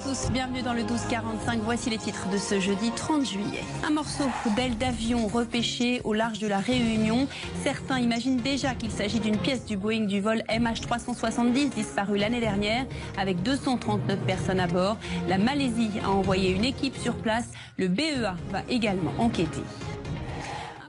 tous, bienvenue dans le 12-45. Voici les titres de ce jeudi 30 juillet. Un morceau d'aile d'avion repêché au large de la Réunion. Certains imaginent déjà qu'il s'agit d'une pièce du Boeing du vol MH370 disparu l'année dernière avec 239 personnes à bord. La Malaisie a envoyé une équipe sur place. Le BEA va également enquêter.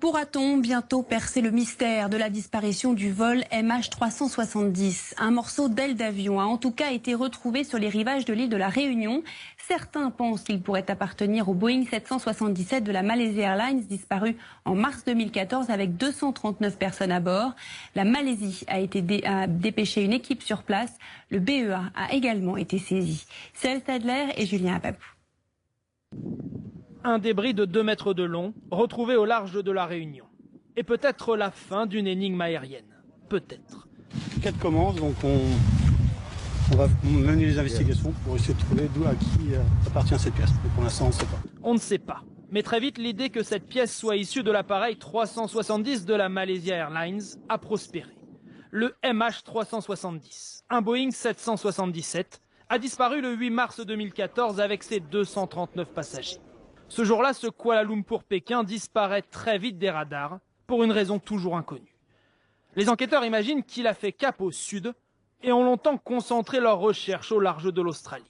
Pourra-t-on bientôt percer le mystère de la disparition du vol MH370 ? Un morceau d'aile d'avion a en tout cas été retrouvé sur les rivages de l'île de la Réunion. Certains pensent qu'il pourrait appartenir au Boeing 777 de la Malaysia Airlines, disparu en mars 2014 avec 239 personnes à bord. La Malaisie a dépêché une équipe sur place. Le BEA a également été saisi. Cyril Stadler et Julien Apapou. Un débris de 2 mètres de long, retrouvé au large de la Réunion. Et peut-être la fin d'une énigme aérienne. Peut-être. L'enquête commence, donc on va mener les investigations pour essayer de trouver d'où à qui appartient cette pièce. Mais pour l'instant, on ne sait pas. On ne sait pas. Mais très vite, l'idée que cette pièce soit issue de l'appareil 370 de la Malaysia Airlines a prospéré. Le MH370, un Boeing 777, a disparu le 8 mars 2014 avec ses 239 passagers. Ce jour-là, ce Kuala Lumpur-Pékin disparaît très vite des radars pour une raison toujours inconnue. Les enquêteurs imaginent qu'il a fait cap au sud et ont longtemps concentré leurs recherches au large de l'Australie.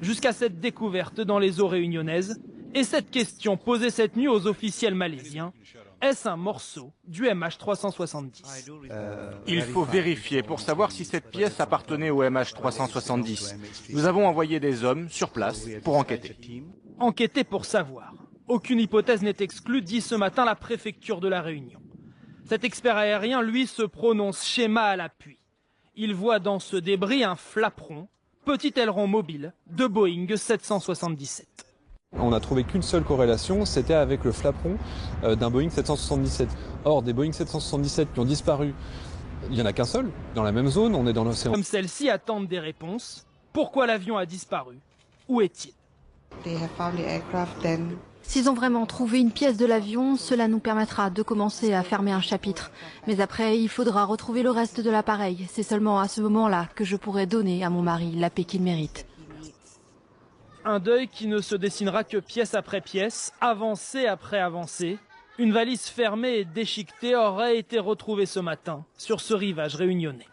Jusqu'à cette découverte dans les eaux réunionnaises et cette question posée cette nuit aux officiels malaisiens, est-ce un morceau du MH370 ? Il faut vérifier pour savoir si cette pièce appartenait au MH370. Nous avons envoyé des hommes sur place pour enquêter. Enquêter pour savoir. Aucune hypothèse n'est exclue, dit ce matin la préfecture de la Réunion. Cet expert aérien, lui, se prononce schéma à l'appui. Il voit dans ce débris un flaperon, petit aileron mobile de Boeing 777. On n'a trouvé qu'une seule corrélation, c'était avec le flaperon d'un Boeing 777. Or, des Boeing 777 qui ont disparu, il n'y en a qu'un seul, dans la même zone, on est dans l'océan. Comme celle-ci attendent des réponses. Pourquoi l'avion a disparu? Où est-il? S'ils ont vraiment trouvé une pièce de l'avion, cela nous permettra de commencer à fermer un chapitre. Mais après, il faudra retrouver le reste de l'appareil. C'est seulement à ce moment-là que je pourrai donner à mon mari la paix qu'il mérite. Un deuil qui ne se dessinera que pièce après pièce, avancée après avancée. Une valise fermée et déchiquetée aurait été retrouvée ce matin sur ce rivage réunionnais.